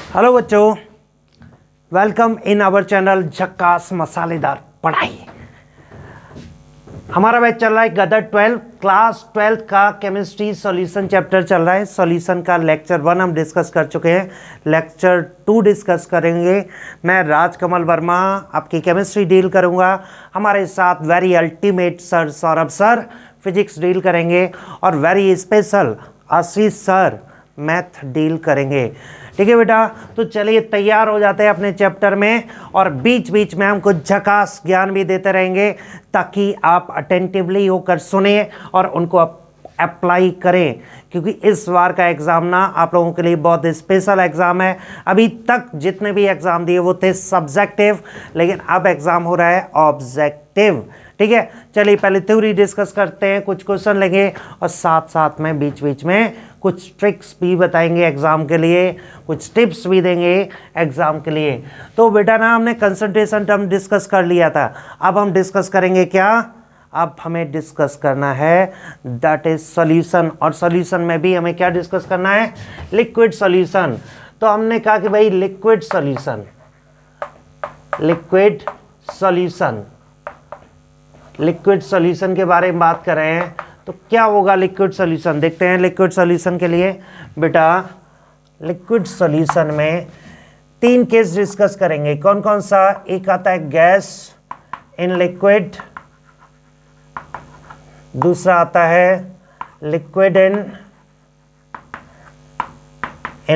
Hello बच्चों, welcome in our channel झक्कास मसालेदार पढ़ाई। हमारा बैच चल रहा है गदर 12 क्लास 12 का केमिस्ट्री सॉल्यूशन चैप्टर चल रहा है। सॉल्यूशन का लेक्चर 1 हम डिस्कस कर चुके हैं, लेक्चर 2 डिस्कस करेंगे। मैं राजकमल वर्मा आपकी केमिस्ट्री डील करूंगा, हमारे साथ very ultimate sir Saurabh sir physics deal करेंगे और वेरी स्पेशल आशीष सर मैथ डील करेंगे। ठीक है बेटा, तो चलिए तैयार हो जाते हैं अपने चैप्टर में और बीच बीच में हम कुछ झकास ज्ञान भी देते रहेंगे ताकि आप अटेंटिवली होकर सुने और उनको अप्लाई करें, क्योंकि इस बार का एग्ज़ाम ना आप लोगों के लिए बहुत स्पेशल एग्ज़ाम है। अभी तक जितने भी एग्ज़ाम दिए वो थे सब्जेक्टिव, लेकिन अब एग्ज़ाम हो रहा है ऑब्जेक्टिव। ठीक है, चलिए पहले थ्योरी डिस्कस करते हैं, कुछ क्वेश्चन लेंगे और साथ साथ में बीच बीच में कुछ ट्रिक्स भी बताएंगे एग्ज़ाम के लिए, कुछ टिप्स भी देंगे एग्ज़ाम के लिए। तो बेटा ना हमने कंसंट्रेशन टर्म डिस्कस कर लिया था, अब हम डिस्कस करेंगे क्या? अब हमें डिस्कस करना है दैट इज सॉल्यूशन, और सॉल्यूशन में भी हमें क्या डिस्कस करना है? Liquid solution. तो हमने कहा कि भाई liquid solution, liquid solution, liquid solution के बारे में बात कर रहे हैं। तो क्या होगा लिक्विड सॉल्यूशन? देखते हैं। लिक्विड सॉल्यूशन के लिए बेटा लिक्विड सॉल्यूशन में 3 केस डिस्कस करेंगे। कौन कौन सा? एक आता है गैस इन लिक्विड, दूसरा आता है लिक्विड इन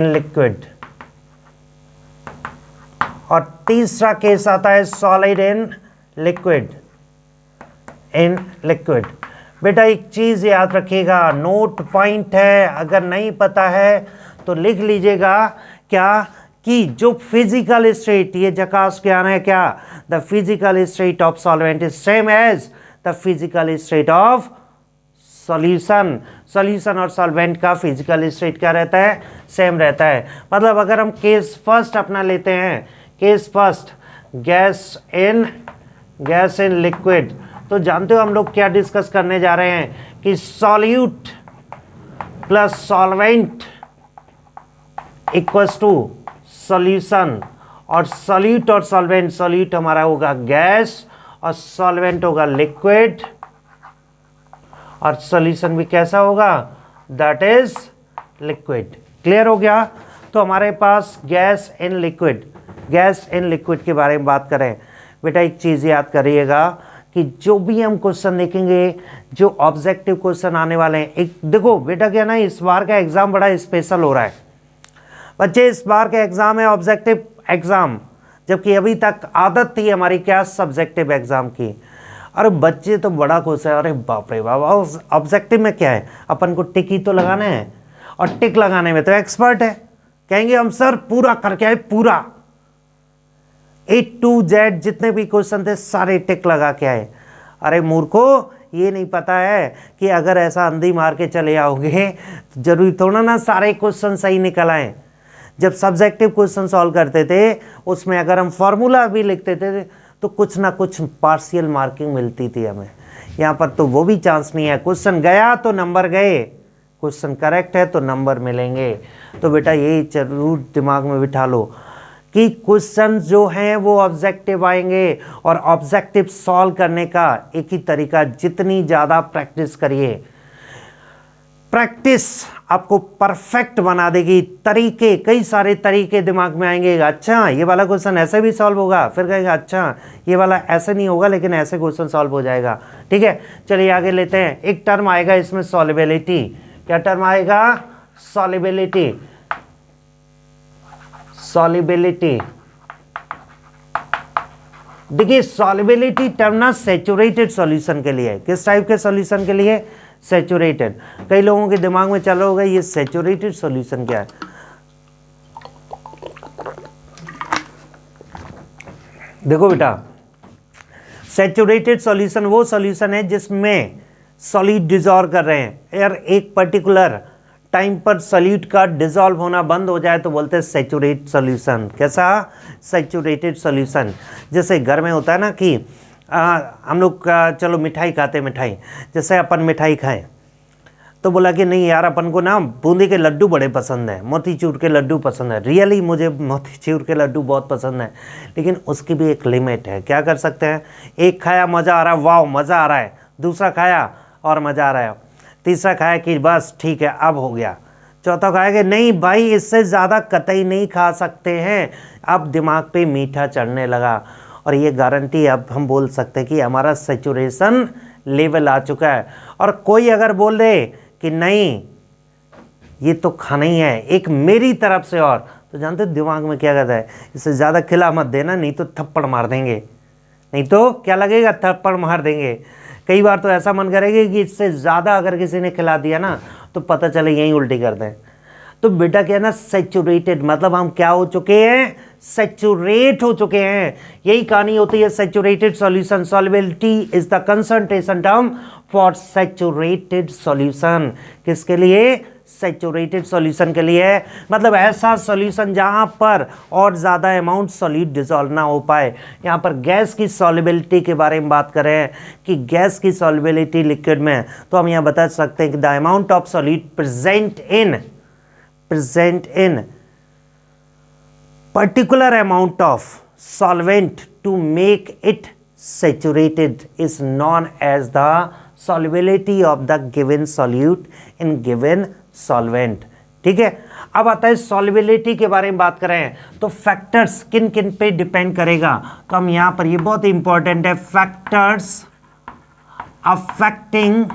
लिक्विड, और तीसरा केस आता है solid in liquid, in liquid. बेटा एक चीज याद रखिएगा, नोट पॉइंट है, अगर नहीं पता है तो लिख लीजिएगा क्या कि जो फिजिकल स्टेट, ये झकास ज्ञान है क्या? The physical state of solvent is same as the physical state of solution. Solution और सॉल्वेंट का फिजिकल स्टेट क्या रहता है? सेम रहता है। मतलब अगर हम केस फर्स्ट अपना लेते हैं, case first gas in liquid, तो जानते हो हम लोग क्या डिस्कस करने जा रहे हैं कि solute plus solvent equals to solution, और सॉल्यूट और सॉल्वेंट, सॉल्यूट हमारा होगा गैस और सॉल्वेंट होगा लिक्विड, और सॉल्यूशन भी कैसा होगा? That is liquid. क्लियर हो गया? तो हमारे पास gas in liquid, gas in liquid के बारे में बात करें। बेटा एक चीज़ याद करिएगा कि जो भी हम क्वेश्चन देखेंगे, जो ऑब्जेक्टिव क्वेश्चन आने वाले हैं, एक देखो बेटा क्या ना, इस बार का एग्ज़ाम बड़ा स्पेशल हो रहा है बच्चे। इस बार का एग्ज़ाम है ऑब्जेक्टिव एग्ज़ाम, जबकि अभी तक आदत थी हमारी क्या? सब्जेक्टिव एग्ज़ाम की। अरे बच्चे तो बड़ा खुश है, अरे बाप रे बाप, ऑब्जेक्टिव में क्या है, अपन को टिक ही तो लगाना है, और टिक लगाने में तो एक्सपर्ट है। कहेंगे हम सर पूरा करके आए, पूरा A to Z जितने भी क्वेश्चन थे सारे टिक लगा के आए। अरे मूर्खो, ये नहीं पता है कि अगर ऐसा अंधी मार के चले आओगे तो जरूरी थोड़ा ना सारे क्वेश्चन सही निकल आए। जब सब्जेक्टिव क्वेश्चन सॉल्व करते थे उसमें अगर हम फॉर्मूला भी लिखते थे तो कुछ ना कुछ पार्शियल मार्किंग मिलती थी हमें। यहाँ पर तो वो भी चांस नहीं है, क्वेश्चन गया तो नंबर गए, क्वेश्चन करेक्ट है तो नंबर मिलेंगे। तो बेटा ये जरूर दिमाग में बिठा लो कि क्वेश्चन जो हैं वो ऑब्जेक्टिव आएंगे, और ऑब्जेक्टिव सॉल्व करने का एक ही तरीका, जितनी ज़्यादा प्रैक्टिस करिए, प्रैक्टिस आपको परफेक्ट बना देगी। तरीके, कई सारे तरीके दिमाग में आएंगे। अच्छा ये वाला क्वेश्चन ऐसे भी सॉल्व होगा, फिर कहेंगे अच्छा ये वाला ऐसे नहीं होगा लेकिन ऐसे क्वेश्चन सॉल्व हो जाएगा। ठीक है, चलिए आगे लेते हैं। एक टर्म आएगा इसमें सॉल्युबिलिटी। क्या टर्म आएगा? सॉल्युबिलिटी। सॉल्युबिलिटी, देखिए सॉल्युबिलिटी टर्म ना सैचुरेटेड सॉल्यूशन के लिए। किस टाइप के सॉल्यूशन के लिए? सैचुरेटेड। कई लोगों के दिमाग में चल रहा होगा ये सैचुरेटेड सॉल्यूशन क्या है। देखो बेटा, सैचुरेटेड सॉल्यूशन वो सॉल्यूशन है जिसमें सॉलिड डिजॉल्व कर रहे हैं, यार एक पर्टिकुलर टाइम पर सॉल्यूट का डिजॉल्व होना बंद हो जाए तो बोलते हैं सैचुरेट सॉल्यूशन। कैसा? Saturated solution. जैसे घर में होता है ना कि हम लोग चलो मिठाई खाते हैं, मिठाई जैसे अपन मिठाई खाएं तो बोला कि नहीं यार, अपन को ना बूंदी के लड्डू बड़े पसंद हैं, मोतीचूर के लड्डू पसंद है। रियली मुझे मोतीचूर के लड्डू बहुत पसंद है, लेकिन उसकी भी एक लिमिट है। क्या कर सकते हैं, एक खाया मज़ा आ रहा है, वाह मज़ा आ रहा है, दूसरा खाया और मज़ा आ रहा है, तीसरा खाया कि बस ठीक है अब हो गया, चौथा खाया कि नहीं भाई इससे ज़्यादा कतई नहीं खा सकते हैं, अब दिमाग पे मीठा चढ़ने लगा। और ये गारंटी अब हम बोल सकते हैं कि हमारा सैचुरेशन लेवल आ चुका है। और कोई अगर बोल दे कि नहीं ये तो खाना ही है एक मेरी तरफ से, और तो जानते दिमाग में क्या कहता है, इससे ज़्यादा खिला मत देना नहीं तो थप्पड़ मार देंगे, नहीं तो क्या लगेगा, थप्पड़ मार देंगे। कई बार तो ऐसा मन करेगा कि इससे ज़्यादा अगर किसी ने खिला दिया ना तो पता चले यहीं उल्टी कर दें। तो बेटा क्या है ना, सैचुरेटेड मतलब हम क्या हो चुके हैं, सैचुरेट हो चुके हैं। यही कहानी होती है saturated solution. Solubility is the concentration term for saturated solution. किसके लिए, सैचुरेटेड सॉल्यूशन के लिए। मतलब ऐसा सॉल्यूशन जहां पर और ज़्यादा अमाउंट सॉलिड डिसॉल्व ना हो पाए। यहाँ पर गैस की सॉल्युबिलिटी के बारे में बात करें कि गैस की सॉल्युबिलिटी लिक्विड में, तो हम यहाँ बता सकते हैं कि the amount of solid present in particular amount of solvent to make it saturated is known as the solubility of the given solute in given solvent। ठीक है, अब आता है सॉल्युबिलिटी के बारे में बात करें तो फैक्टर्स किन किन पे डिपेंड करेगा, तो हम यहां पर, ये बहुत इंपॉर्टेंट है, factors affecting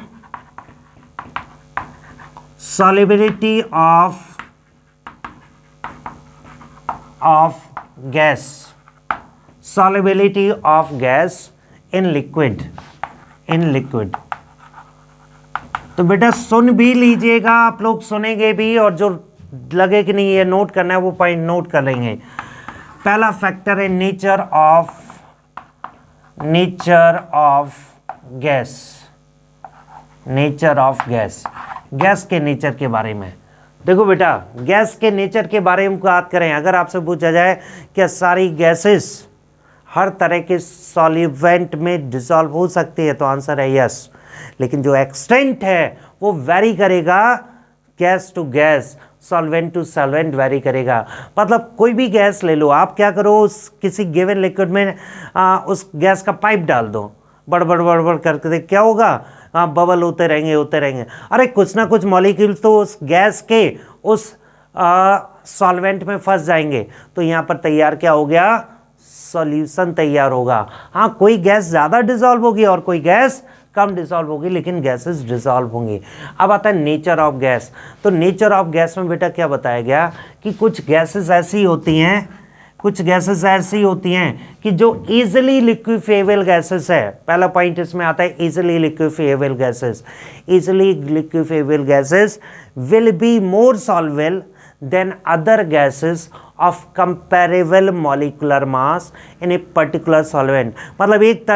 solubility of gas, solubility of gas in liquid। तो बेटा सुन भी लीजिएगा, आप लोग सुनेंगे भी, और जो लगे कि नहीं ये नोट करना है वो पॉइंट नोट कर लेंगे। पहला फैक्टर है नेचर ऑफ गैस के नेचर के बारे में। देखो बेटा, गैस के नेचर के बारे में बात करें, अगर आपसे पूछा जाए क्या सारी गैसेस हर तरह के सॉल्वेंट में डिसॉल्व हो सकती है, तो आंसर है यस। लेकिन जो एक्सटेंट है वो वेरी करेगा, gas to gas, solvent to solvent vary करेगा। मतलब कोई भी गैस ले लो, आप क्या करो, उस किसी गिवन लिक्विड में उस गैस का पाइप डाल दो, बड़ करके क्या होगा, बबल होते रहेंगे। अरे कुछ ना कुछ मॉलिक्यूल्स तो उस गैस के उस सॉल्वेंट में फंस जाएंगे, तो यहाँ पर तैयार क्या हो गया, सॉल्यूशन तैयार होगा। हाँ, कोई गैस ज़्यादा डिसॉल्व होगी और कोई गैस कम डिसॉल्व होगी, लेकिन गैसेस डिसॉल्व होंगी। अब आता है नेचर ऑफ गैस। तो नेचर ऑफ गैस में बेटा क्या बताया गया कि कुछ गैसेस ऐसी होती हैं कि जो इजीली लिक्विफाइबल गैसेस है। पहला पॉइंट इसमें आता है easily liquefiable gases will be more solvable than other gases of comparable molecular mass in a particular solvent. मतलब एक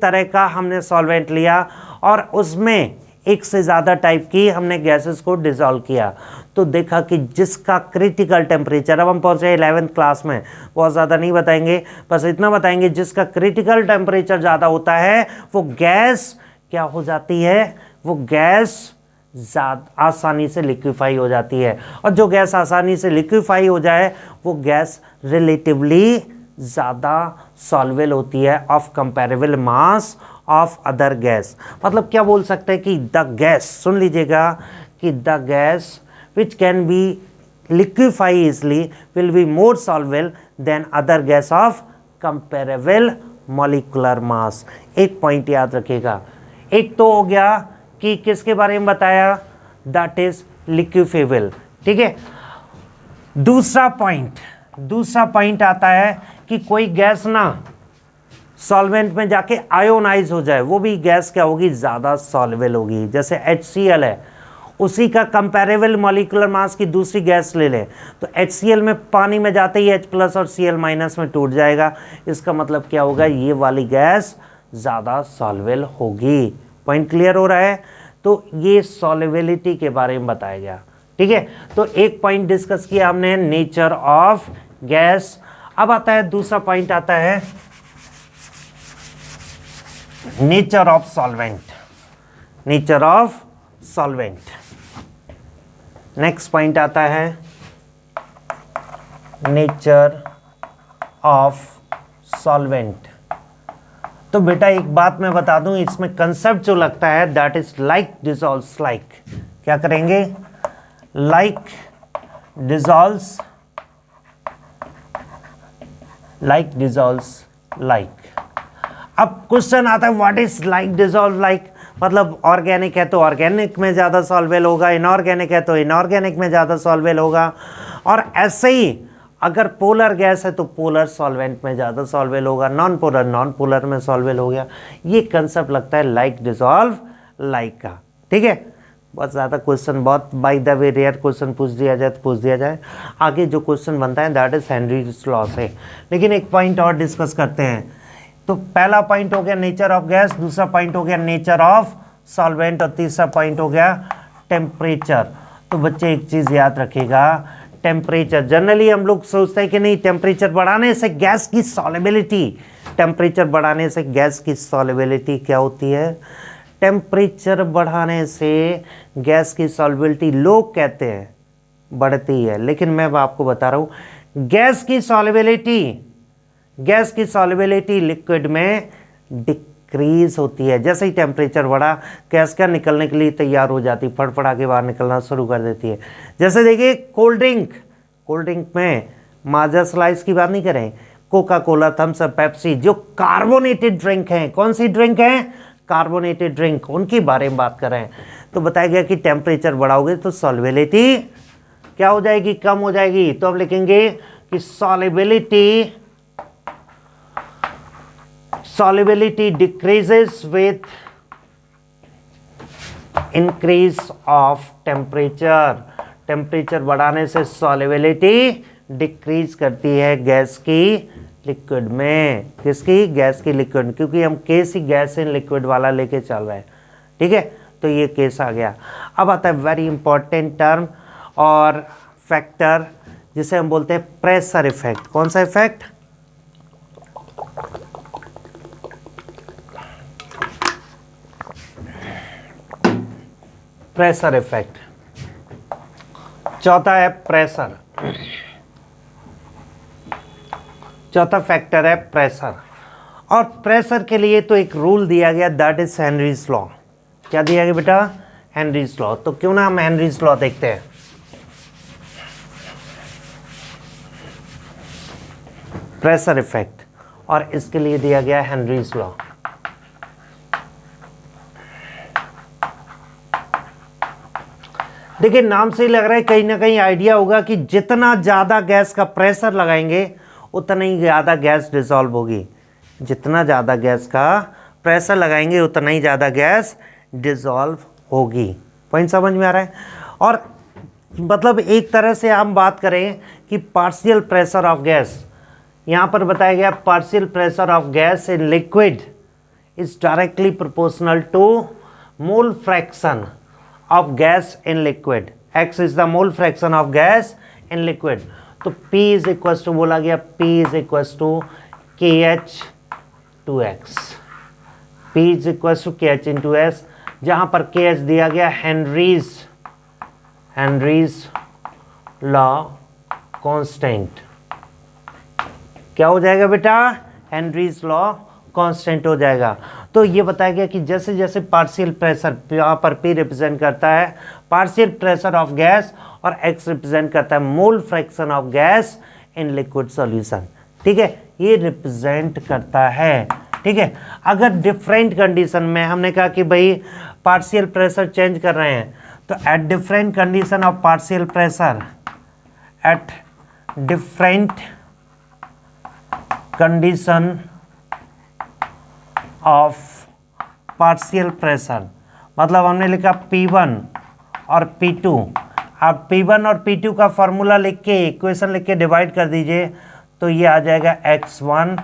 तरह का हमने सॉल्वेंट लिया और उसमें एक से ज़्यादा टाइप की हमने गैसेस को डिसॉल्व किया, तो देखा कि जिसका क्रिटिकल टेम्परेचर, अब हम पहुँचे 11th क्लास में, बहुत ज़्यादा नहीं बताएंगे, बस इतना बताएंगे, जिसका क्रिटिकल टेम्परेचर ज़्यादा होता है वो गैस क्या हो जाती है, वो गैस ज़्यादा आसानी से लिक्विफाई हो जाती है। और जो गैस आसानी से लिक्विफाई हो जाए वो गैस रिलेटिवली ज़्यादा सॉल्वेबल होती है of comparable mass of other gas. मतलब क्या बोल सकते हैं कि द गैस, सुन लीजिएगा, कि the gas which can be liquefy easily will be more solvable than other gas of comparable molecular mass. एक पॉइंट याद रखिएगा, एक तो हो गया कि किसके बारे में बताया, दैट इज लिक्विफाइबल। ठीक है, दूसरा पॉइंट आता है कि कोई गैस ना सॉल्वेंट में जाके आयोनाइज हो जाए, वो भी गैस क्या होगी, ज़्यादा सॉल्वेबल होगी। जैसे HCl है, उसी का कंपेरेबल मॉलिक्यूलर मास की दूसरी गैस ले लें तो HCl में पानी में जाते ही H+ और Cl- में टूट जाएगा। इसका मतलब क्या होगा, ये वाली गैस ज़्यादा सॉल्वेबल होगी। पॉइंट क्लियर हो रहा है। तो ये सॉल्युबिलिटी के बारे में बताया गया। ठीक है, तो एक पॉइंट डिस्कस किया हमने, नेचर ऑफ गैस। अब आता है दूसरा पॉइंट, आता है nature of solvent. Nature of solvent. Next point आता है नेचर ऑफ सॉल्वेंट। तो बेटा एक बात मैं बता दूं, इसमें कंसेप्ट जो लगता है that is like dissolves like. क्या करेंगे? Like dissolves like. अब क्वेश्चन आता है what is like dissolve like, मतलब ऑर्गेनिक है तो ऑर्गेनिक में ज़्यादा सॉल्वेबल होगा, इनऑर्गेनिक है तो इनऑर्गेनिक में ज़्यादा सॉल्वेबल होगा, और ऐसे ही अगर पोलर गैस है तो पोलर सॉल्वेंट में ज़्यादा सॉल्वेबल होगा, नॉन पोलर में सॉल्वेबल हो गया। ये कंसेप्ट लगता है लाइक डिसॉल्व लाइक का। ठीक है, बहुत ज़्यादा क्वेश्चन, बहुत by the way rare question पूछ दिया जाए तो पूछ दिया जाए। आगे जो क्वेश्चन बनता है दैट इज हेनरीज लॉ से। लेकिन एक पॉइंट और डिस्कस करते हैं। तो पहला पॉइंट हो गया नेचर ऑफ गैस, दूसरा पॉइंट हो गया नेचर ऑफ सॉल्वेंट, और तीसरा पॉइंट हो गया टेम्परेचर। तो बच्चे एक चीज़ याद रखिएगा, टेम्परेचर जनरली हम लोग सोचते हैं कि नहीं टेम्परेचर बढ़ाने से गैस की सॉल्युबिलिटी, टेम्परेचर बढ़ाने से गैस की सॉल्युबिलिटी क्या होती है? टेम्परेचर बढ़ाने से गैस की सॉल्युबिलिटी लोग कहते हैं बढ़ती है, लेकिन मैं आपको बता रहा हूँ गैस की सॉल्युबिलिटी लिक्विड में डिक्रीज होती है। जैसे ही टेम्परेचर बढ़ा गैस क्या निकलने के लिए तैयार हो जाती, फड़फड़ा के बाहर निकलना शुरू कर देती है। जैसे देखिए कोल्ड ड्रिंक में माजा स्लाइस की बात नहीं करें, Coca Cola, Thums Up, Pepsi, जो कार्बोनेटेड ड्रिंक हैं, कौन सी ड्रिंक हैं? कार्बोनेटेड ड्रिंक, उनके बारे में बात कर रहे हैं। तो बताया गया कि टेम्परेचर बढ़ाओगे तो सॉल्युबिलिटी क्या हो जाएगी? कम हो जाएगी। तो अब लिखेंगे कि solubility decreases with increase of temperature। Temperature बढ़ाने से solubility डिक्रीज करती है गैस की लिक्विड में। किसकी? गैस की लिक्विड में, क्योंकि हम case he gas in liquid वाला लेके चल रहे हैं। ठीक है, तो ये केस आ गया। अब आता है वेरी इंपॉर्टेंट टर्म और फैक्टर जिसे हम बोलते हैं प्रेशर इफेक्ट। कौन सा इफेक्ट? Pressure effect. चौथा है प्रेशर, चौथा फैक्टर है प्रेशर। और प्रेशर के लिए तो एक रूल दिया गया दैट इज हेनरीज लॉ। क्या दिया गया बेटा? Henry's law. तो क्यों ना हम हेनरीज लॉ देखते हैं। प्रेशर इफेक्ट, और इसके लिए दिया गया हेनरीज लॉ। देखिए नाम से ही लग रहा है कहीं ना कहीं आइडिया होगा कि जितना ज़्यादा गैस का प्रेशर लगाएंगे उतना ही ज़्यादा गैस डिसॉल्व होगी। जितना ज़्यादा गैस का प्रेशर लगाएंगे उतना ही ज़्यादा गैस डिसॉल्व होगी। पॉइंट समझ में आ रहा है? और मतलब एक तरह से हम बात करें कि पार्शियल प्रेशर ऑफ गैस, यहाँ पर बताया गया partial pressure of gas in liquid is directly proportional to mole fraction of gas in liquid। X is the mole fraction of gas in liquid। तो P is equals to बोला गया P is equals to KH2X। P is equals to KH into S, जहाँ पर KH दिया गया Henry's law constant. क्या हो जाएगा बेटा? हेनरीज लॉ कांस्टेंट हो जाएगा। तो ये बताया गया कि जैसे जैसे पार्शियल प्रेशर, यहाँ पर P रिप्रेजेंट करता है पार्शियल प्रेशर ऑफ गैस और X रिप्रेजेंट करता है mole fraction of gas in liquid solution. ठीक है, ये रिप्रेजेंट करता है। ठीक है, अगर डिफरेंट कंडीशन में हमने कहा कि भाई पार्शियल प्रेशर चेंज कर रहे हैं, तो at different condition of partial pressure, at different condition of partial pressure, मतलब हमने लिखा P1 और P2। आप P1 और P2 का फॉर्मूला लिख के इक्वेशन लिख के डिवाइड कर दीजिए, तो ये आ जाएगा x1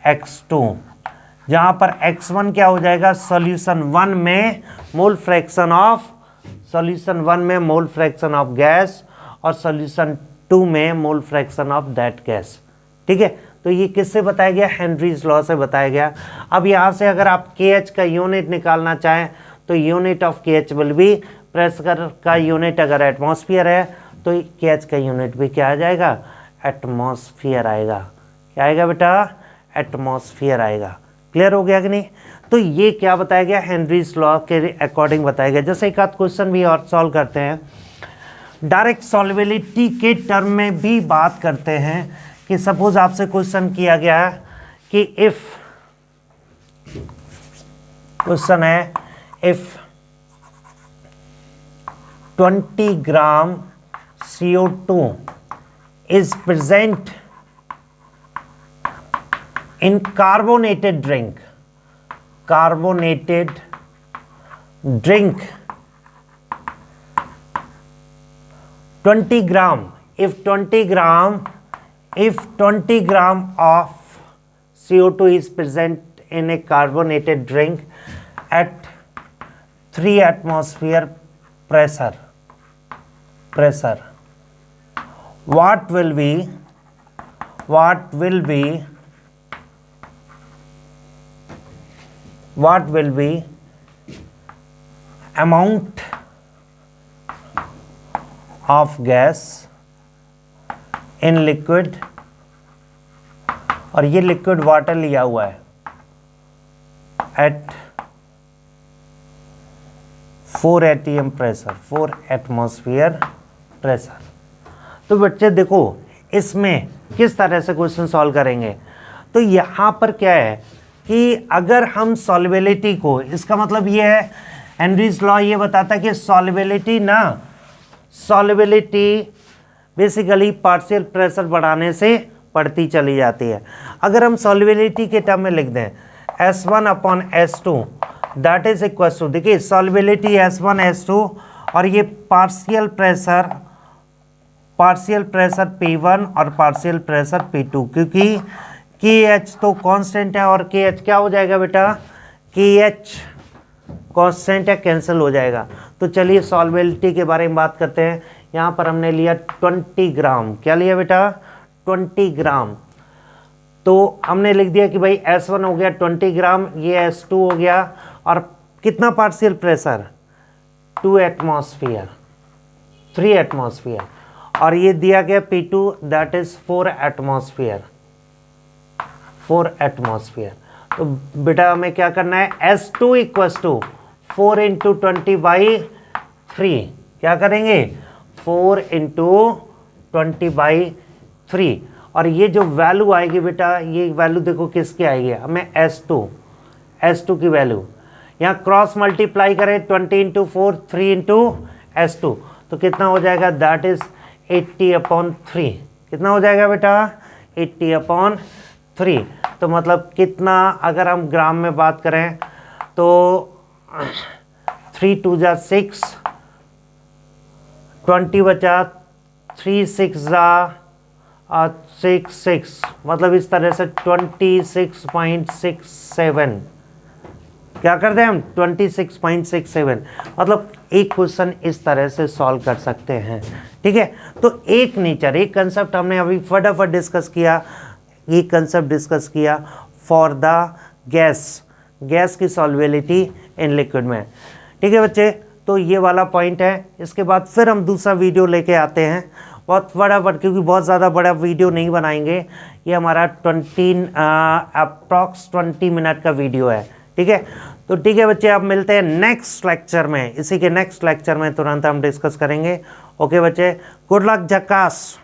x2, जहाँ पर x1 क्या हो जाएगा? सॉल्यूशन 1 में मोल फ्रैक्शन ऑफ गैस, और सॉल्यूशन 2 में mole fraction of that gas. ठीक है, तो ये किससे बताया गया? हेनरीज लॉ से बताया गया। अब यहाँ से अगर आप KH का यूनिट निकालना चाहें तो unit of KH will be pressure का यूनिट अगर एटमॉस्फेयर है तो KH का यूनिट भी क्या आ जाएगा, एटमॉस्फेयर आएगा। क्या आएगा बेटा, एटमॉस्फेयर आएगा। क्लियर हो गया कि नहीं। तो ये क्या बताया गया, हेनरीज लॉ के अकॉर्डिंग बताया गया। जैसे एक आध क्वेश्चन भी और सॉल्व करते हैं, डायरेक्ट सॉल्वेबिलिटी के टर्म में भी बात करते हैं कि सपोज आपसे क्वेश्चन किया गया है कि इफ, क्वेश्चन है if 20 gram CO2 is present in carbonated drink 20 gram, if 20 gram of CO2 is present in a carbonated drink at 3 atmosphere pressure, what will be amount of gas in liquid, और ये liquid water लिया हुआ है at 4 atm pressure, 4 atmosphere pressure. तो बच्चे देखो इसमें किस तरह से क्वेश्चन सॉल्व करेंगे। तो यहाँ पर क्या है कि अगर हम सॉल्वेबिलिटी को, इसका मतलब ये है हेनरीज लॉ ये बताता है कि सॉल्वेबिलिटी बेसिकली पार्शियल प्रेशर बढ़ाने से बढ़ती चली जाती है। अगर हम सॉल्वेबिलिटी के टर्म में लिख दें S1/S2 that is equal to, देखिए सॉल्वेबिलिटी S1/S2 और ये पार्शियल प्रेशर P1 और पार्शियल प्रेशर P2, क्योंकि KH तो कांस्टेंट है और KH क्या हो जाएगा बेटा, KH कांस्टेंट है, कैंसिल हो जाएगा। तो चलिए सॉल्वेबिलिटी के बारे में बात करते हैं। यहाँ पर हमने लिया 20 ग्राम, क्या लिया बेटा, 20 ग्राम। तो हमने लिख दिया कि भाई S1 हो गया 20 ग्राम, ये S2 हो गया, और कितना पार्शियल प्रेशर, 2 एटमॉस्फेयर, 3 एटमॉस्फेयर, और ये दिया गया P2 दैट इज 4 एटमॉस्फेयर। तो बेटा हमें क्या करना है, S2 इक्वल टू 4 × 20/3, क्या करेंगे 4 × 20/3, और ये जो वैल्यू आएगी बेटा, ये वैल्यू देखो किसकी आएगी, हमें S2 की वैल्यू यहाँ क्रॉस मल्टीप्लाई करें 20 × 4, 3 × S2, तो कितना हो जाएगा, दैट इज 80/3। कितना हो जाएगा बेटा, 80/3। तो मतलब कितना, अगर हम ग्राम में बात करें तो 3 × 2 = 6, 20 बचा, 3 × 6 = 6, मतलब इस तरह से 26.67, क्या करते हैं हम 26.67, मतलब एक क्वेश्चन इस तरह से सॉल्व कर सकते हैं। ठीक है, तो एक नेचर, एक कंसेप्ट हमने अभी फटाफट डिस्कस किया, ये कंसेप्ट डिस्कस किया फॉर द गैस की सॉल्वेबिलिटी इन लिक्विड में। ठीक है बच्चे, तो ये वाला पॉइंट है। इसके बाद फिर हम दूसरा वीडियो लेके आते हैं बहुत फटाफट, क्योंकि बहुत ज़्यादा बड़ा वीडियो नहीं बनाएंगे, ये हमारा अप्रॉक्स 20 मिनट का वीडियो है। ठीक है, तो ठीक है बच्चे, अब मिलते हैं नेक्स्ट लेक्चर में। इसी के नेक्स्ट लेक्चर में तुरंत हम डिस्कस करेंगे। ओके बच्चे, गुड लक, झक्कास।